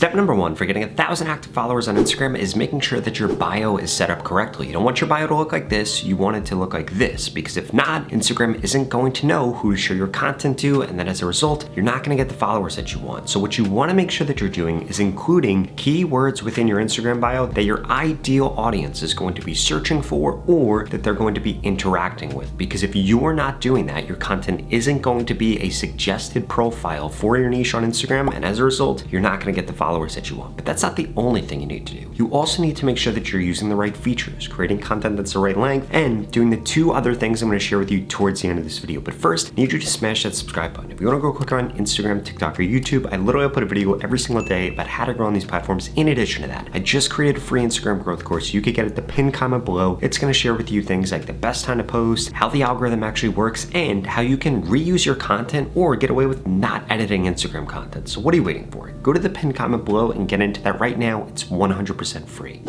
Step number one for getting 1,000 active followers on Instagram is making sure that your bio is set up correctly. You don't want your bio to look like this, you want it to look like this, because if not, Instagram isn't going to know who to show your content to, and then as a result, you're not gonna get the followers that you want. So what you wanna make sure that you're doing is including keywords within your Instagram bio that your ideal audience is going to be searching for or that they're going to be interacting with. Because if you're not doing that, your content isn't going to be a suggested profile for your niche on Instagram, and as a result, you're not gonna get the followers that you want. But that's not the only thing you need to do. You also need to make sure that you're using the right features, creating content that's the right length, and doing the two other things I'm gonna share with you towards the end of this video. But first, I need you to smash that subscribe button. If you wanna go click on Instagram, TikTok, or YouTube, I literally put a video every single day about how to grow on these platforms. In addition to that, I just created a free Instagram growth course you could get at the pinned comment below. It's gonna share with you things like the best time to post, how the algorithm actually works, and how you can reuse your content or get away with not editing Instagram content. So what are you waiting for? Go to the pinned comment below and get into that right now. It's 100% free.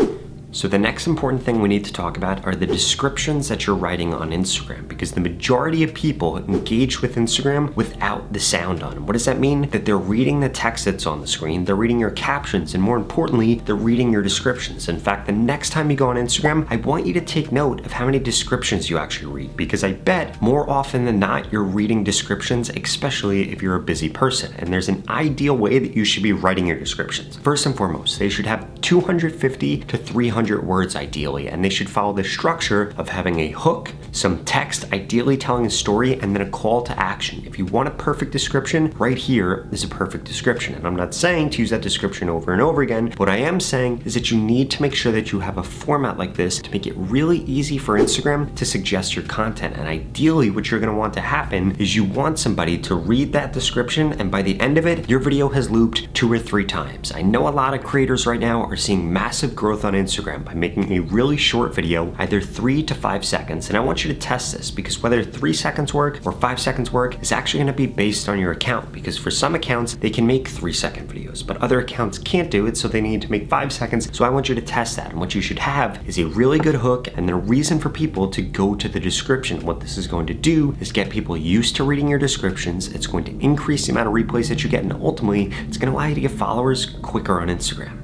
So the next important thing we need to talk about are the descriptions that you're writing on Instagram, because the majority of people engage with Instagram without the sound on. What does that mean? That they're reading the text that's on the screen, they're reading your captions, and more importantly, they're reading your descriptions. In fact, the next time you go on Instagram, I want you to take note of how many descriptions you actually read, because I bet more often than not, you're reading descriptions, especially if you're a busy person. And there's an ideal way that you should be writing your descriptions. First and foremost, they should have 250 to 300 words ideally, and they should follow the structure of having a hook, some text, ideally telling a story, and then a call to action. If you want a perfect description, right here is a perfect description. And I'm not saying to use that description over and over again. What I am saying is that you need to make sure that you have a format like this to make it really easy for Instagram to suggest your content. And ideally, what you're gonna want to happen is you want somebody to read that description, and by the end of it, your video has looped 2 or 3 times. I know a lot of creators right now are seeing massive growth on Instagram by making a really short video, either 3 to 5 seconds. And I want you to test this, because whether 3 seconds work or 5 seconds work is actually gonna be based on your account, because for some accounts, they can make 3-second videos, but other accounts can't do it, so they need to make 5 seconds. So I want you to test that. And what you should have is a really good hook and the reason for people to go to the description. What this is going to do is get people used to reading your descriptions. It's going to increase the amount of replays that you get, and ultimately, it's gonna allow you to get followers quicker on Instagram.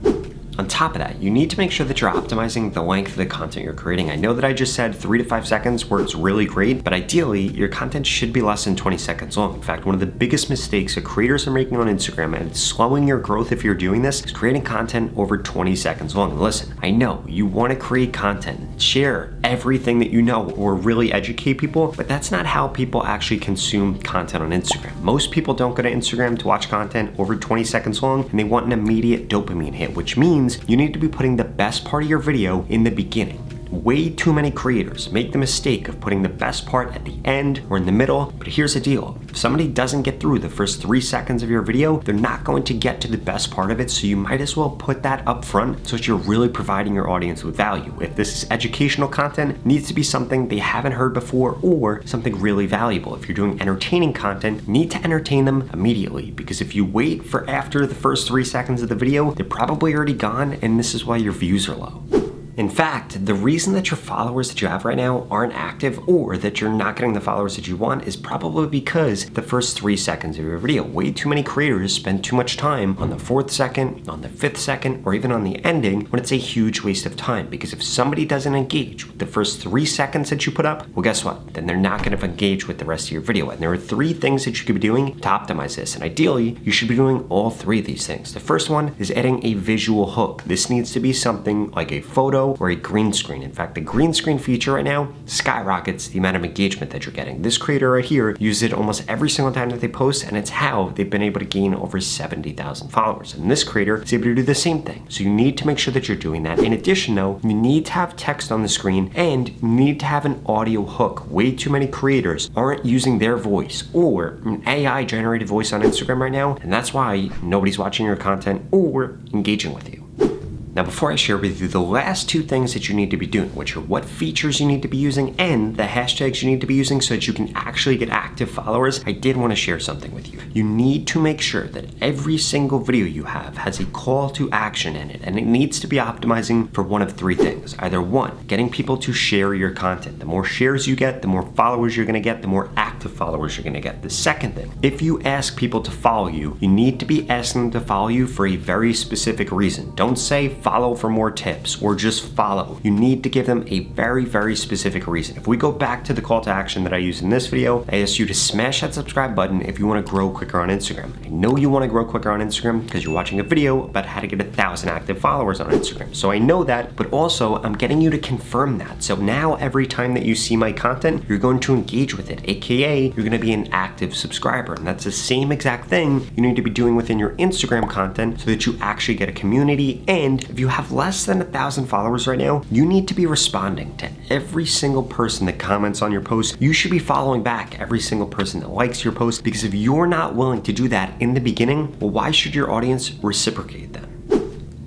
On top of that, you need to make sure that you're optimizing the length of the content you're creating. I know that I just said 3 to 5 seconds works really great, but ideally, your content should be less than 20 seconds long. In fact, one of the biggest mistakes that creators are making on Instagram, and it's slowing your growth if you're doing this, is creating content over 20 seconds long. And listen, I know you want to create content, share everything that you know, or really educate people, but that's not how people actually consume content on Instagram. Most people don't go to Instagram to watch content over 20 seconds long, and they want an immediate dopamine hit, which means you need to be putting the best part of your video in the beginning. Way too many creators make the mistake of putting the best part at the end or in the middle, but here's the deal. If somebody doesn't get through the first 3 seconds of your video, they're not going to get to the best part of it, so you might as well put that up front so that you're really providing your audience with value. If this is educational content, it needs to be something they haven't heard before or something really valuable. If you're doing entertaining content, you need to entertain them immediately, because if you wait for after the first 3 seconds of the video, they're probably already gone, and this is why your views are low. In fact, the reason that your followers that you have right now aren't active, or that you're not getting the followers that you want, is probably because the first 3 seconds of your video. Way too many creators spend too much time on the 4th second, on the 5th second, or even on the ending, when it's a huge waste of time. Because if somebody doesn't engage with the first 3 seconds that you put up, well, guess what? Then they're not going to engage with the rest of your video. And there are 3 things that you could be doing to optimize this. And ideally, you should be doing all 3 of these things. The first one is adding a visual hook. This needs to be something like a photo or a green screen. In fact, the green screen feature right now skyrockets the amount of engagement that you're getting. This creator right here uses it almost every single time that they post, and it's how they've been able to gain over 70,000 followers. And this creator is able to do the same thing. So you need to make sure that you're doing that. In addition, though, you need to have text on the screen, and you need to have an audio hook. Way too many creators aren't using their voice or an AI generated voice on Instagram right now, and that's why nobody's watching your content or engaging with you. Now, before I share with you the last two things that you need to be doing, which are what features you need to be using and the hashtags you need to be using so that you can actually get active followers, I did want to share something with you. You need to make sure that every single video you have has a call to action in it, and it needs to be optimizing for one of three things. Either one, getting people to share your content. The more shares you get, the more followers you're going to get, the more active followers you're going to get. The second thing, if you ask people to follow you, you need to be asking them to follow you for a very specific reason. Don't say follow for more tips or just follow. You need to give them a very, very specific reason. If we go back to the call to action that I used in this video, I asked you to smash that subscribe button if you want to grow quicker on Instagram. I know you want to grow quicker on Instagram because you're watching a video about how to get 1,000 active followers on Instagram. So I know that, but also I'm getting you to confirm that. So now every time that you see my content, you're going to engage with it, aka you're going to be an active subscriber. And that's the same exact thing you need to be doing within your Instagram content so that you actually get a community. And if you have less than 1,000 followers right now, you need to be responding to every single person that comments on your post. You should be following back every single person that likes your post, because if you're not willing to do that in the beginning, well, why should your audience reciprocate then?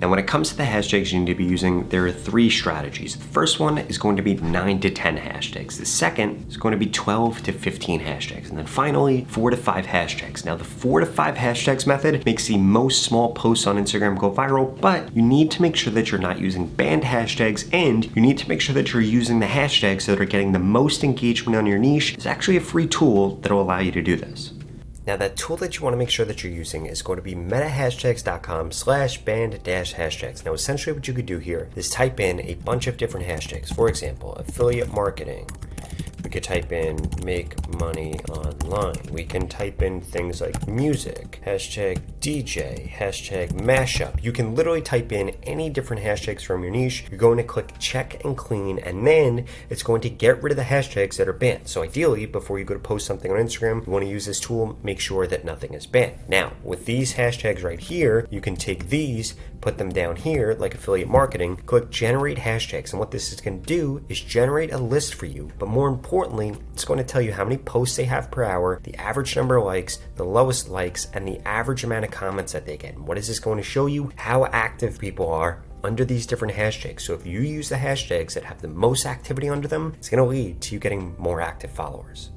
Now, when it comes to the hashtags you need to be using, there are three strategies. The first one is going to be 9 to 10 hashtags. The second is going to be 12 to 15 hashtags. And then finally, 4 to 5 hashtags. Now, the 4 to 5 hashtags method makes the most small posts on Instagram go viral, but you need to make sure that you're not using banned hashtags, and you need to make sure that you're using the hashtags that are getting the most engagement on your niche. It's actually a free tool that will allow you to do this. Now, that tool that you want to make sure that you're using is going to be metahashtags.com/banned-hashtags. Now, essentially what you could do here is type in a bunch of different hashtags. For example, affiliate marketing. We could type in make money online. We can type in things like music, hashtag DJ, hashtag mashup. You can literally type in any different hashtags from your niche. You're going to click check and clean, and then it's going to get rid of the hashtags that are banned. So ideally, before you go to post something on Instagram, you want to use this tool, make sure that nothing is banned. Now, with these hashtags right here, you can take these, put them down here, like affiliate marketing, click generate hashtags. And what this is going to do is generate a list for you. But more importantly, it's going to tell you how many posts they have per hour, the average number of likes, the lowest likes, and the average amount of comments that they get. And what is this going to show you? How active people are under these different hashtags. So if you use the hashtags that have the most activity under them, it's going to lead to you getting more active followers.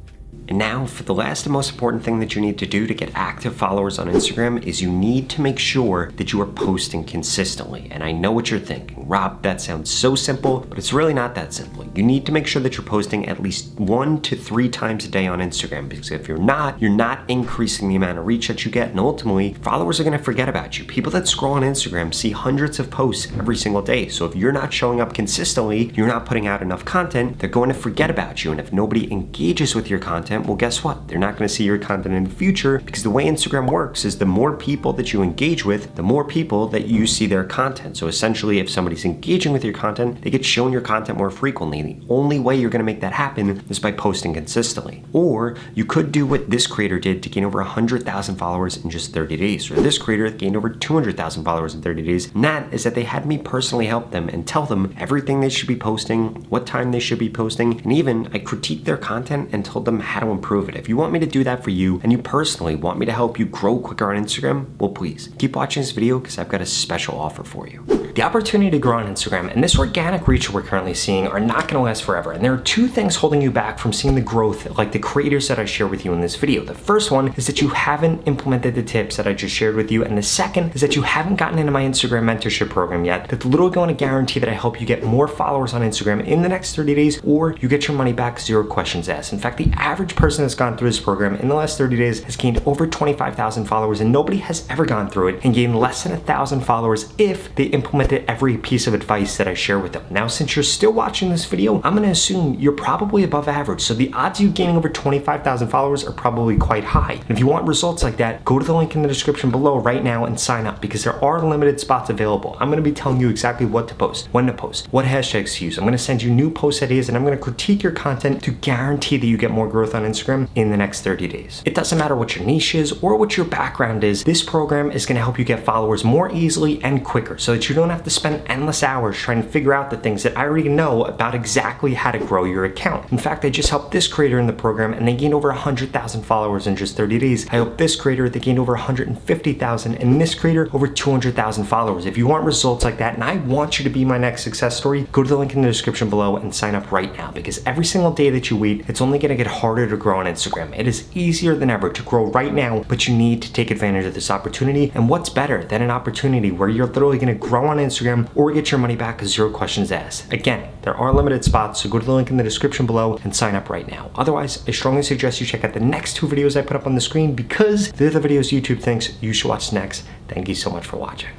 And now, for the last and most important thing that you need to do to get active followers on Instagram is you need to make sure that you are posting consistently. And I know what you're thinking, Rob, that sounds so simple, but it's really not that simple. You need to make sure that you're posting at least 1 to 3 times a day on Instagram, because if you're not increasing the amount of reach that you get, and ultimately, followers are going to forget about you. People that scroll on Instagram see hundreds of posts every single day. So if you're not showing up consistently, you're not putting out enough content, they're going to forget about you. And if nobody engages with your content, well, guess what? They're not going to see your content in the future, because the way Instagram works is the more people that you engage with, the more people that you see their content. So essentially, if somebody's engaging with your content, they get shown your content more frequently. And the only way you're going to make that happen is by posting consistently. Or you could do what this creator did to gain over 100,000 followers in just 30 days. Or this creator gained over 200,000 followers in 30 days. And that is that they had me personally help them and tell them everything they should be posting, what time they should be posting, and even I critiqued their content and told them how to improve it. If you want me to do that for you, and you personally want me to help you grow quicker on Instagram, well, please keep watching this video, because I've got a special offer for you. The opportunity to grow on Instagram and this organic reach we're currently seeing are not going to last forever. And there are two things holding you back from seeing the growth like the creators that I share with you in this video. The first one is that you haven't implemented the tips that I just shared with you. And the second is that you haven't gotten into my Instagram mentorship program yet. That's literally going to guarantee that I help you get more followers on Instagram in the next 30 days, or you get your money back, 0 questions asked. In fact, the average person that's gone through this program in the last 30 days has gained over 25,000 followers, and nobody has ever gone through it and gained less than 1,000 followers if they implemented every piece of advice that I share with them. Now, since you're still watching this video, I'm gonna assume you're probably above average. So the odds of you gaining over 25,000 followers are probably quite high. And if you want results like that, go to the link in the description below right now and sign up, because there are limited spots available. I'm gonna be telling you exactly what to post, when to post, what hashtags to use. I'm gonna send you new post ideas, and I'm gonna critique your content to guarantee that you get more growth worth on Instagram in the next 30 days. It doesn't matter what your niche is or what your background is, this program is gonna help you get followers more easily and quicker so that you don't have to spend endless hours trying to figure out the things that I already know about exactly how to grow your account. In fact, I just helped this creator in the program and they gained over 100,000 followers in just 30 days. I helped this creator, they gained over 150,000, and this creator over 200,000 followers. If you want results like that and I want you to be my next success story, go to the link in the description below and sign up right now, because every single day that you wait, it's only gonna get harder to grow on Instagram. It is easier than ever to grow right now, but you need to take advantage of this opportunity. And what's better than an opportunity where you're literally gonna grow on Instagram or get your money back with 0 questions asked? Again, there are limited spots, so go to the link in the description below and sign up right now. Otherwise, I strongly suggest you check out the next 2 videos I put up on the screen because they're the videos YouTube thinks you should watch next. Thank you so much for watching.